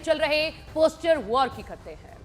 चल रहे poster war की करते हैं।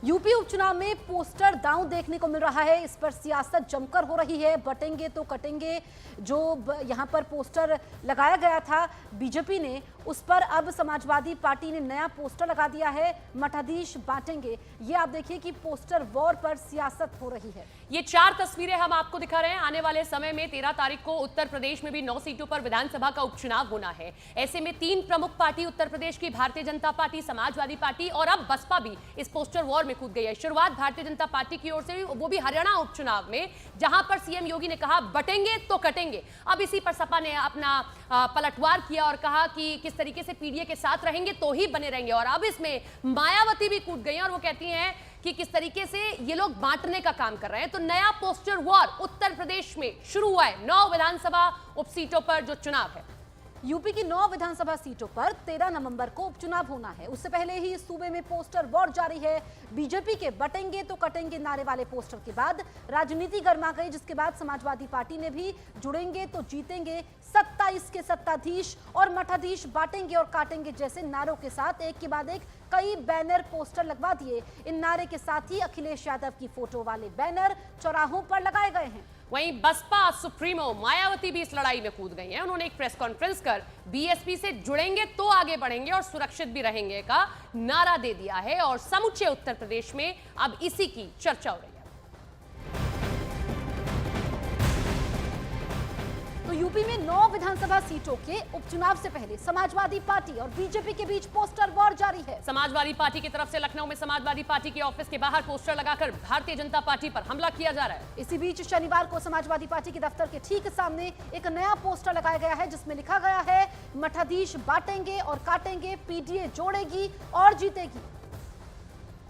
यूपी उपचुनाव में पोस्टर दांव देखने को मिल रहा है। इस पर सियासत जमकर हो रही है। बटेंगे तो कटेंगे जो यहां पर पोस्टर लगाया गया था बीजेपी ने, उस पर अब समाजवादी पार्टी ने नया पोस्टर लगा दिया है, मठाधीश बांटेंगे। ये आप देखिए कि पोस्टर वॉर पर सियासत हो रही है। ये 4 तस्वीरें हम आपको दिखा रहे हैं। आने वाले समय में 13 तारीख को उत्तर प्रदेश में भी 9 सीटों पर विधानसभा का उपचुनाव होना है। ऐसे में 3 प्रमुख पार्टी उत्तर प्रदेश की भारतीय जनता पार्टी, समाजवादी पार्टी और अब बसपा भी इस पोस्टर वॉर में कूद गई है। शुरुआत भारतीय जनता पार्टी की ओर से, वो भी हरियाणा उपचुनाव में, जहां पर सीएम योगी ने कहा बटेंगे तो कटेंगे। अब इसी पर सपा ने अपना पलटवार किया और कहा कि किस तरीके से पीडीए के साथ रहेंगे तो ही बने रहेंगे। और अब इसमें मायावती भी कूद गई हैं और वो कहती हैं कि किस तरीके से ये लोग बांटने का काम कर रहे हैं। तो नया पोस्टर वॉर उत्तर प्रदेश में शुरू हुआ है। 9 विधानसभा उपसीटों पर जो चुनाव है, यूपी की 9 विधानसभा सीटों पर 13 नवंबर को उपचुनाव होना है। उससे पहले ही इस सूबे में पोस्टर वॉर जारी है। बीजेपी के बटेंगे तो कटेंगे नारे वाले पोस्टर के बाद राजनीति गर्मा गई, जिसके बाद समाजवादी पार्टी ने भी जुड़ेंगे तो जीतेंगे, 27 के सत्ताधीश और मठाधीश बांटेंगे और काटेंगे जैसे नारों के साथ एक के बाद एक कई बैनर पोस्टर लगवा दिए। इन नारे के साथ ही अखिलेश यादव की फोटो वाले बैनर चौराहों पर लगाए गए हैं। वहीं बसपा सुप्रीमो मायावती भी इस लड़ाई में कूद गई हैं। उन्होंने एक प्रेस कॉन्फ्रेंस कर बीएसपी से जुड़ेंगे तो आगे बढ़ेंगे और सुरक्षित भी रहेंगे का नारा दे दिया है और समूचे उत्तर प्रदेश में अब इसी की चर्चा हो रही है। तो यूपी में 9 विधानसभा सीटों के उपचुनाव से पहले समाजवादी पार्टी और बीजेपी के बीच पोस्टर वॉर जारी है। समाजवादी पार्टी की तरफ से लखनऊ में समाजवादी पार्टी के ऑफिस के बाहर पोस्टर लगाकर भारतीय जनता पार्टी पर हमला किया जा रहा है। इसी बीच शनिवार को समाजवादी पार्टी के दफ्तर के ठीक सामने एक नया पोस्टर लगाया गया है, जिसमें लिखा गया है मठाधीश बांटेंगे और काटेंगे, पीडीए जोड़ेगी और जीतेगी।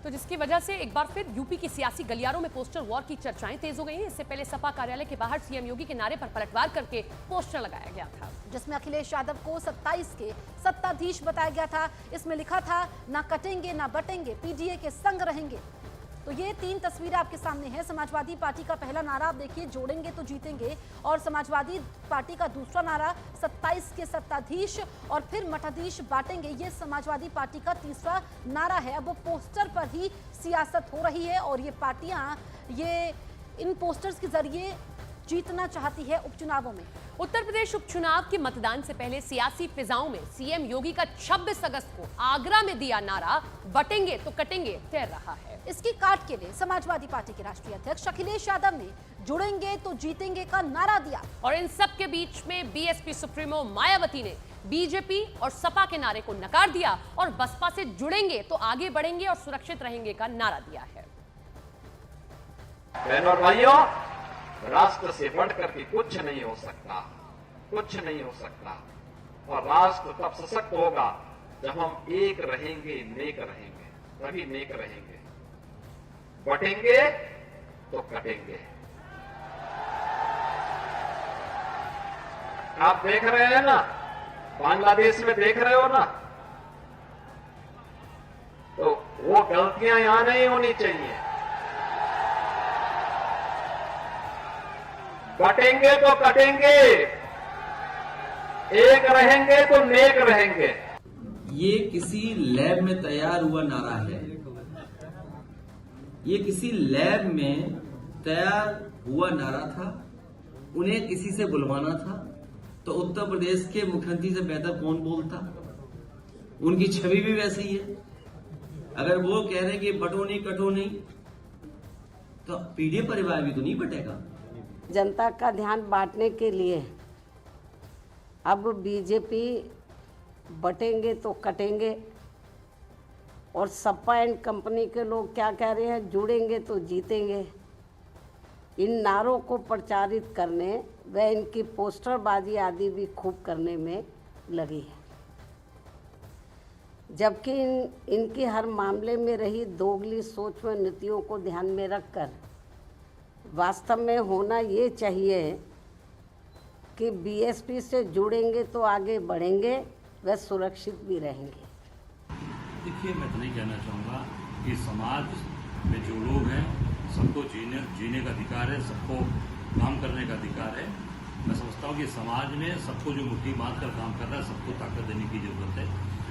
तो जिसकी वजह से एक बार फिर यूपी की सियासी गलियारों में पोस्टर वॉर की चर्चाएं तेज हो गई हैं। इससे पहले सपा कार्यालय के बाहर सीएम योगी के नारे पर पलटवार करके पोस्टर लगाया गया था, जिसमें अखिलेश यादव को 27 के सत्ताधीश बताया गया था। इसमें लिखा था ना कटेंगे ना बटेंगे, पीडीए के संग रहेंगे। तो ये 3 तस्वीरें आपके सामने हैं। समाजवादी पार्टी का पहला नारा आप देखिए, जोड़ेंगे तो जीतेंगे, और समाजवादी पार्टी का दूसरा नारा 27 के सत्ताधीश और फिर मठाधीश बांटेंगे, ये समाजवादी पार्टी का तीसरा नारा है। अब वो पोस्टर पर ही सियासत हो रही है और ये पार्टियां ये इन पोस्टर्स के जरिए जीतना चाहती है उपचुनावों में। उत्तर प्रदेश उपचुनाव के मतदान से पहले सियासी फिजाओं में सीएम योगी का 26 अगस्त को आगरा में दिया नारा बटेंगे तो कटेंगे तैर रहा है। इसकी काट के लिए समाजवादी पार्टी के राष्ट्रीय अध्यक्ष अखिलेश यादव ने जुड़ेंगे तो जीतेंगे का नारा दिया। और इन सब के बीच में बीएसपी सुप्रीमो मायावती ने बीजेपी और सपा के नारे को नकार दिया और बसपा से जुड़ेंगे तो आगे बढ़ेंगे और सुरक्षित रहेंगे का नारा दिया है। बहनों और भाइयों, राष्ट्र से बढ़कर के कुछ नहीं हो सकता, कुछ नहीं हो सकता। और राष्ट्र तब सशक्त होगा जब हम एक रहेंगे, नेक रहेंगे, तभी नेक रहेंगे। बटेंगे तो कटेंगे। आप देख रहे हैं ना, बांग्लादेश में देख रहे हो ना, तो वो गलतियां यहां नहीं होनी चाहिए। बटेंगे तो कटेंगे, एक रहेंगे तो नेक रहेंगे। ये किसी लैब में तैयार हुआ नारा है। ये किसी लैब में तैयार हुआ नारा था। उन्हें किसी से बुलवाना था तो उत्तर प्रदेश के मुख्यमंत्री से बेहतर कौन बोलता। उनकी छवि भी वैसी ही है। अगर वो कह रहे हैं कि बटो नहीं कटो नहीं, तो पीडीए परिवार भी तो नहीं बटेगा। जनता का ध्यान बांटने के लिए अब बीजेपी बटेंगे तो कटेंगे और सपा एंड कंपनी के लोग क्या कह रहे हैं, जुड़ेंगे तो जीतेंगे। इन नारों को प्रचारित करने व इनकी पोस्टरबाजी आदि भी खूब करने में लगी है, जबकि इनकी हर मामले में रही दोगली सोच व नीतियों को ध्यान में रखकर वास्तव में होना ये चाहिए कि बीएसपी से जुड़ेंगे तो आगे बढ़ेंगे व सुरक्षित भी रहेंगे। देखिए, मैं तो नहीं कहना चाहूँगा कि समाज में जो लोग हैं सबको जीने का अधिकार है, सबको काम करने का अधिकार है। मैं समझता हूँ कि समाज में सबको जो मुट्ठी बांध कर काम कर रहा है, सबको ताकत देने की जरूरत है।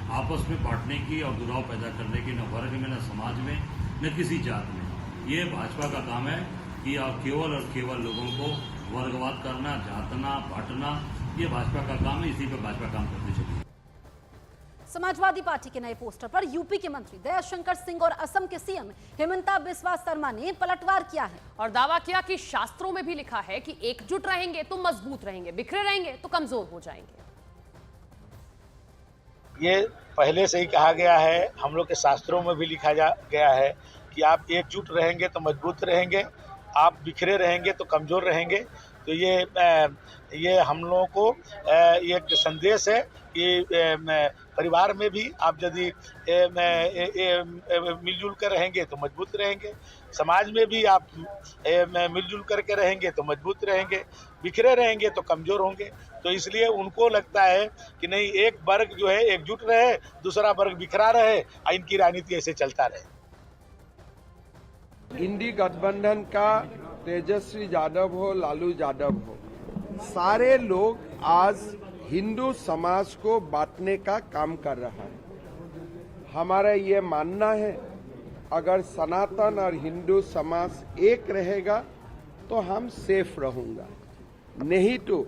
आपस में बांटने की और दुराव पैदा करने की, न वर्ग में, न समाज में, न किसी जात में। ये भाजपा का काम है कि आप केवल और केवल लोगों को वर्गवाद करना, जातना, बांटना, ये भाजपा का काम है। इसी पे भाजपा काम करती चली। समाजवादी पार्टी के नए पोस्टर पर यूपी के मंत्री दयाशंकर सिंह और असम के सीएम हिमंता बिस्वा शर्मा ने पलटवार किया है और दावा किया कि शास्त्रों में भी लिखा है कि एकजुट रहेंगे तो मजबूत रहेंगे, बिखरे रहेंगे तो कमजोर हो जाएंगे। ये पहले से ही कहा गया है, हम लोग के शास्त्रों में भी लिखा गया है कि आप एकजुट रहेंगे तो मजबूत रहेंगे, आप बिखरे रहेंगे तो कमज़ोर रहेंगे। तो ये हम लोगों को एक संदेश है कि परिवार में भी आप यदि मिलजुल कर रहेंगे तो मजबूत रहेंगे, समाज में भी आप मिलजुल करके रहेंगे तो मजबूत रहेंगे, बिखरे रहेंगे तो कमज़ोर होंगे। तो इसलिए उनको लगता है कि नहीं, एक वर्ग जो है एकजुट रहे, दूसरा वर्ग बिखरा रहे, इनकी राजनीति ऐसे चलता रहे। इंडी गठबंधन का तेजस्वी यादव हो, लालू यादव हो, सारे लोग आज हिंदू समाज को बांटने का काम कर रहा है। हमारा ये मानना है, अगर सनातन और हिंदू समाज एक रहेगा तो हम सेफ रहूंगा, नहीं तो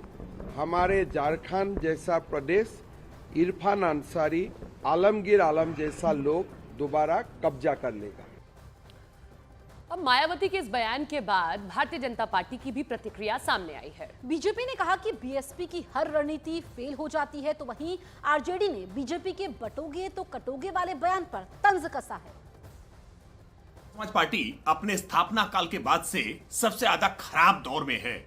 हमारे झारखंड जैसा प्रदेश इरफान अंसारी, आलमगीर आलम जैसा लोग दोबारा कब्जा कर लेगा। अब मायावती के इस बयान के बाद भारतीय जनता पार्टी की भी प्रतिक्रिया सामने आई है। बीजेपी ने कहा कि बीएसपी की हर रणनीति फेल हो जाती है, तो वहीं आरजेडी ने बीजेपी के बटोगे तो कटोगे वाले बयान पर तंज कसा है। समाज पार्टी अपने स्थापना काल के बाद से सबसे ज्यादा खराब दौर में है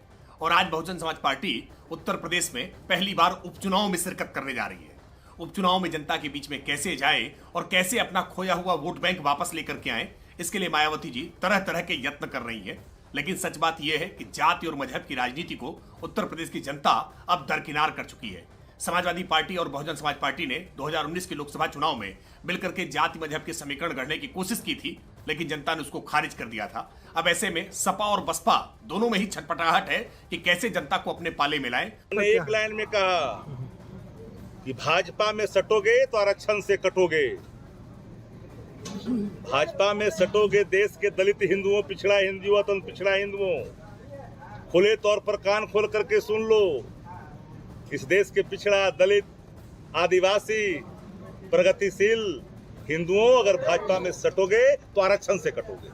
और आज बहुजन समाज पार्टी उत्तर प्रदेश में पहली बार उपचुनाव में शिरकत करने जा रही है। उपचुनाव में जनता के बीच में कैसे जाए और कैसे अपना खोया हुआ वोट बैंक वापस लेकर के आए, इसके लिए मायावती जी तरह तरह के यत्न कर रही है। लेकिन सच बात यह है कि जाति और मजहब की राजनीति को उत्तर प्रदेश की जनता अब दरकिनार कर चुकी है। समाजवादी पार्टी और बहुजन समाज पार्टी ने 2019 के लोकसभा चुनाव में मिलकर के जाति मजहब के समीकरण गढ़ने की कोशिश की थी, लेकिन जनता ने उसको खारिज कर दिया था। अब ऐसे में सपा और बसपा दोनों में ही छटपटाहट है कि कैसे जनता को अपने पाले में लाएं। एक लाइन में कहा कि भाजपा में सटोगे तो आरक्षण से कटोगे, भाजपा में सटोगे देश के दलित हिंदुओं, पिछड़ा हिंदुओं, पिछड़ा हिंदुओं, खुले तौर पर कान खोल करके सुन लो, इस देश के पिछड़ा, दलित, आदिवासी, प्रगतिशील हिंदुओं, अगर भाजपा में सटोगे तो आरक्षण से कटोगे।